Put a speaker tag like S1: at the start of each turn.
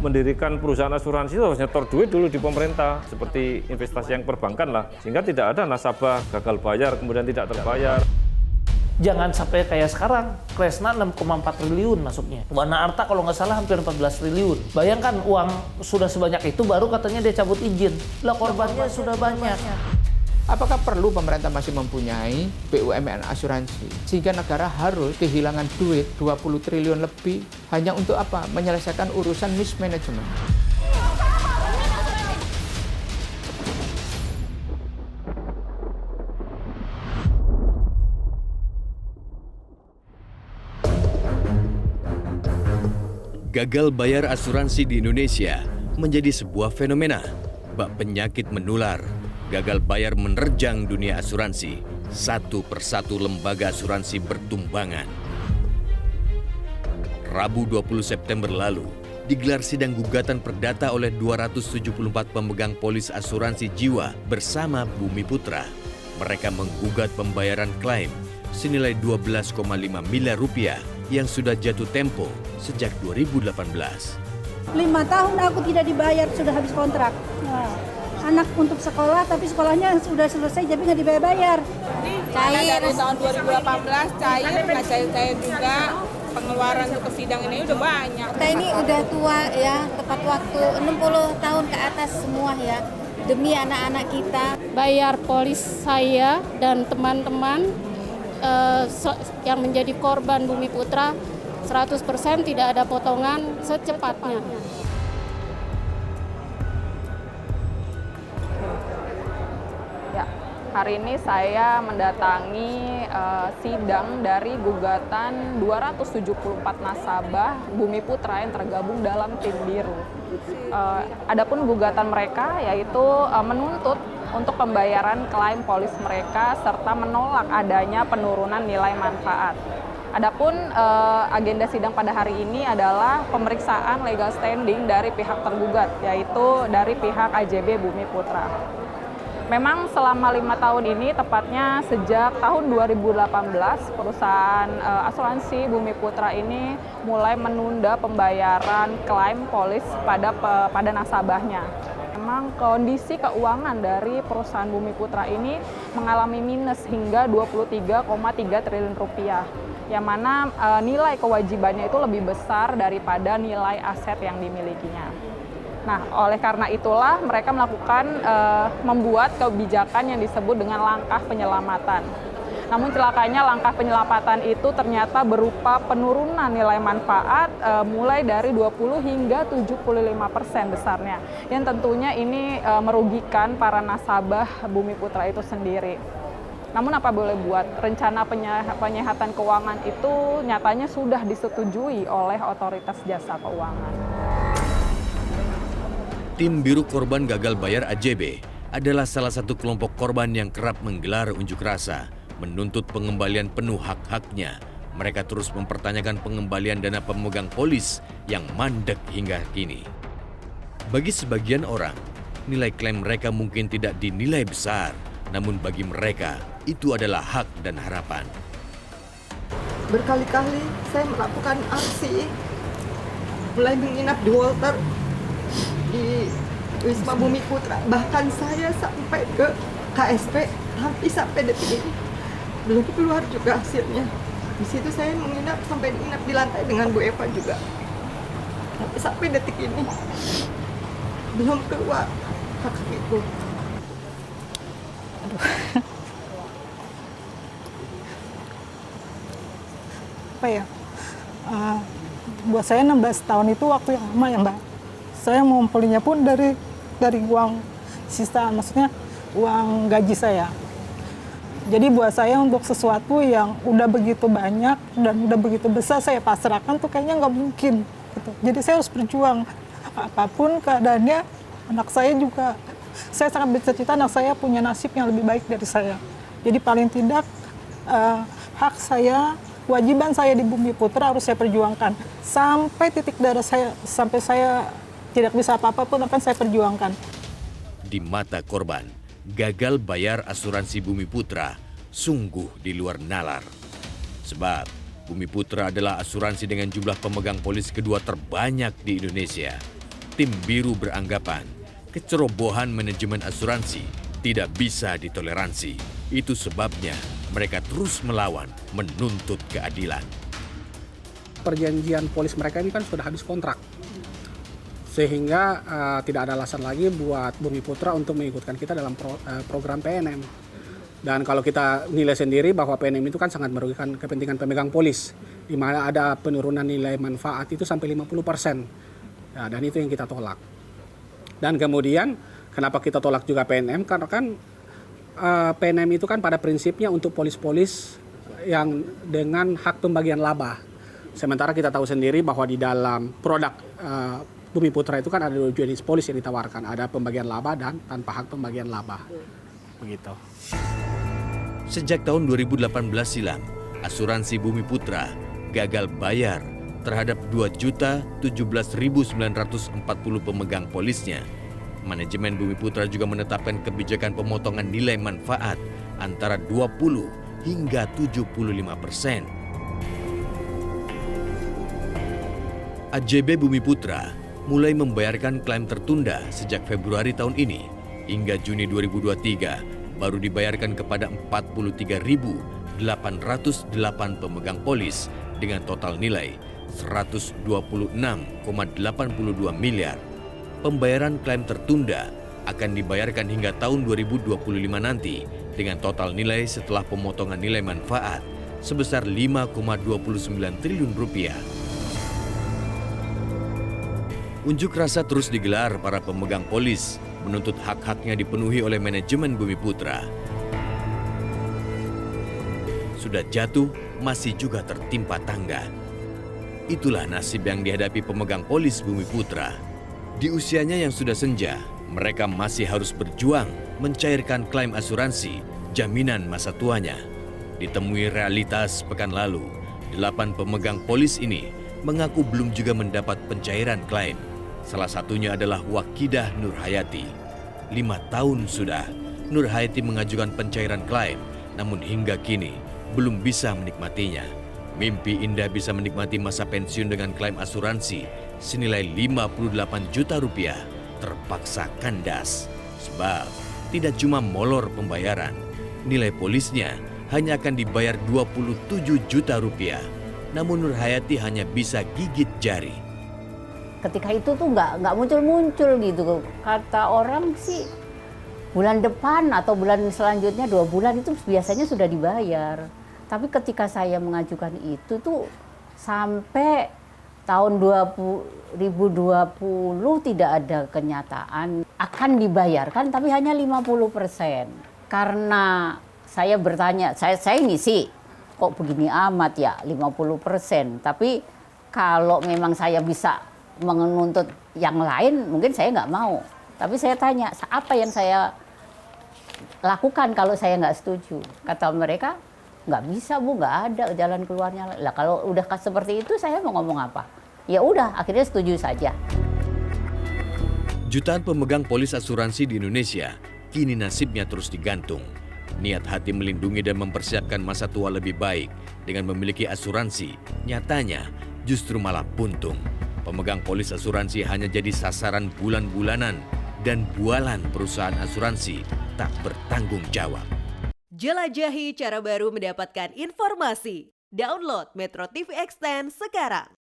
S1: mendirikan perusahaan asuransi itu harus nyetor duit dulu di pemerintah, seperti investasi yang perbankan lah, sehingga tidak ada nasabah gagal bayar kemudian tidak terbayar.
S2: Jangan sampai kayak sekarang, Kresna 6,4 triliun masuknya. Wana Arta kalau nggak salah hampir 14 triliun. Bayangkan uang sudah sebanyak itu baru katanya dia cabut izin. Lah korbannya sudah banyak.
S3: Apakah perlu pemerintah masih mempunyai BUMN asuransi? Sehingga negara harus kehilangan duit 20 triliun lebih hanya untuk apa? Menyelesaikan urusan mismanagement.
S4: Gagal bayar asuransi di Indonesia menjadi sebuah fenomena. Bak penyakit menular, gagal bayar menerjang dunia asuransi. Satu persatu lembaga asuransi bertumbangan. Rabu 20 September lalu, digelar sidang gugatan perdata oleh 274 pemegang polis asuransi jiwa bersama Bumi Putra. Mereka menggugat pembayaran klaim senilai 12,5 miliar rupiah yang sudah jatuh tempo sejak 2018.
S5: 5 tahun aku tidak dibayar, sudah habis kontrak. Nah, anak untuk sekolah, tapi sekolahnya sudah selesai, tapi nggak dibayar.
S6: Cair dari tahun 2018, nggak cair juga. Pengeluaran untuk sidang ini udah banyak.
S7: Kita ini udah tua ya, tepat waktu 60 tahun ke atas semua ya. Demi anak-anak kita.
S8: Bayar polis saya dan teman-teman yang menjadi korban Bumi Putra 100% tidak ada potongan secepatnya.
S6: Ya, hari ini saya mendatangi sidang dari gugatan 274 nasabah Bumi Putra yang tergabung dalam tim biru. Adapun gugatan mereka yaitu menuntut untuk pembayaran klaim polis mereka serta menolak adanya penurunan nilai manfaat. Adapun agenda sidang pada hari ini adalah pemeriksaan legal standing dari pihak tergugat, yaitu dari pihak AJB Bumi Putra. Memang selama 5 tahun ini, tepatnya sejak tahun 2018, perusahaan asuransi Bumi Putra ini mulai menunda pembayaran klaim polis pada nasabahnya. Memang kondisi keuangan dari perusahaan Bumi Putra ini mengalami minus hingga 23,3 triliun rupiah, yang mana nilai kewajibannya itu lebih besar daripada nilai aset yang dimilikinya. Nah, oleh karena itulah mereka membuat kebijakan yang disebut dengan langkah penyelamatan. Namun celakanya langkah penyelamatan itu ternyata berupa penurunan nilai manfaat mulai dari 20 hingga 75% besarnya. Yang tentunya ini merugikan para nasabah Bumi Putra itu sendiri. Namun apa boleh buat, rencana penyehatan keuangan itu nyatanya sudah disetujui oleh Otoritas Jasa Keuangan.
S4: Tim Biru Korban Gagal Bayar AJB adalah salah satu kelompok korban yang kerap menggelar unjuk rasa, menuntut pengembalian penuh hak-haknya. Mereka terus mempertanyakan pengembalian dana pemegang polis yang mandek hingga kini. Bagi sebagian orang, nilai klaim mereka mungkin tidak dinilai besar, namun bagi mereka itu adalah hak dan harapan.
S9: Berkali-kali saya melakukan aksi, mulai menginap di Walter, di Wisma Bumi Putra, bahkan saya sampai ke KSP, hampir sampai detik ini belum keluar juga hasilnya. Di situ saya menginap sampai di lantai dengan Bu Eva juga, sampai detik ini belum keluar hak itu.
S5: Aduh. Apa ya? Buat saya 16 tahun itu waktu yang lama ya Mbak. Saya ngumpulinnya pun dari uang sisa, maksudnya uang gaji saya. Jadi buat saya untuk sesuatu yang udah begitu banyak dan udah begitu besar saya pasrahkan tuh kayaknya nggak mungkin. Gitu. Jadi saya harus berjuang. Apapun keadaannya, anak saya juga, saya sangat bercita-cita anak saya punya nasib yang lebih baik dari saya. Jadi paling tidak hak saya, kewajiban saya di Bumi Putra harus saya perjuangkan. Sampai titik darah saya, sampai saya tidak bisa apa-apa pun akan saya perjuangkan.
S4: Di mata korban, gagal bayar asuransi Bumi Putra sungguh di luar nalar. Sebab Bumi Putra adalah asuransi dengan jumlah pemegang polis kedua terbanyak di Indonesia. Tim Biru beranggapan kecerobohan manajemen asuransi tidak bisa ditoleransi. Itu sebabnya mereka terus melawan, menuntut keadilan.
S10: Perjanjian polis mereka ini kan sudah habis kontrak. Sehingga tidak ada alasan lagi buat Bumi Putra untuk mengikutkan kita dalam program PNM. Dan kalau kita nilai sendiri bahwa PNM itu kan sangat merugikan kepentingan pemegang polis, di mana ada penurunan nilai manfaat itu sampai 50%. Ya, dan itu yang kita tolak. Dan kemudian kenapa kita tolak juga PNM? Karena kan PNM itu kan pada prinsipnya untuk polis-polis yang dengan hak pembagian laba. Sementara kita tahu sendiri bahwa di dalam produk Bumi Putra itu kan ada 2 jenis polis yang ditawarkan. Ada pembagian laba dan tanpa hak pembagian laba. Begitu.
S4: Sejak tahun 2018 silam, asuransi Bumi Putra gagal bayar terhadap 2.017.940 pemegang polisnya. Manajemen Bumi Putra juga menetapkan kebijakan pemotongan nilai manfaat antara 20 hingga 75%. AJB Bumi Putra mulai membayarkan klaim tertunda sejak Februari tahun ini. Hingga Juni 2023 baru dibayarkan kepada 43.808 pemegang polis dengan total nilai 126,82 miliar. Pembayaran klaim tertunda akan dibayarkan hingga tahun 2025 nanti dengan total nilai setelah pemotongan nilai manfaat sebesar 5,29 triliun rupiah. Unjuk rasa terus digelar para pemegang polis menuntut hak-haknya dipenuhi oleh manajemen Bumi Putra. Sudah jatuh, masih juga tertimpa tangga. Itulah nasib yang dihadapi pemegang polis Bumi Putra. Di usianya yang sudah senja, mereka masih harus berjuang mencairkan klaim asuransi jaminan masa tuanya. Ditemui realitas pekan lalu, 8 pemegang polis ini mengaku belum juga mendapat pencairan klaim. Salah satunya adalah Wakidah Nurhayati. 5 tahun sudah Nurhayati mengajukan pencairan klaim, namun hingga kini belum bisa menikmatinya. Mimpi indah bisa menikmati masa pensiun dengan klaim asuransi senilai 58 juta rupiah terpaksa kandas. Sebab tidak cuma molor pembayaran, nilai polisnya hanya akan dibayar 27 juta rupiah. Namun Nurhayati hanya bisa gigit jari.
S11: Ketika itu tuh nggak muncul-muncul gitu. Kata orang sih bulan depan atau bulan selanjutnya 2 bulan itu biasanya sudah dibayar. Tapi ketika saya mengajukan itu tuh sampai tahun 2020 tidak ada kenyataan akan dibayarkan, tapi hanya 50%. Karena saya bertanya, saya ini sih kok begini amat ya 50%. Tapi kalau memang saya bisa menuntut yang lain, mungkin saya nggak mau. Tapi saya tanya, apa yang saya lakukan kalau saya nggak setuju? Kata mereka, nggak bisa Bu, nggak ada jalan keluarnya. Lah kalau udah seperti itu, saya mau ngomong apa? Ya udah, akhirnya setuju saja.
S4: Jutaan pemegang polis asuransi di Indonesia kini nasibnya terus digantung. Niat hati melindungi dan mempersiapkan masa tua lebih baik dengan memiliki asuransi, nyatanya justru malah buntung. Pemegang polis asuransi hanya jadi sasaran bulan-bulanan dan bualan perusahaan asuransi tak bertanggung jawab.
S12: Jelajahi cara baru mendapatkan informasi. Download Metro TV Extend sekarang.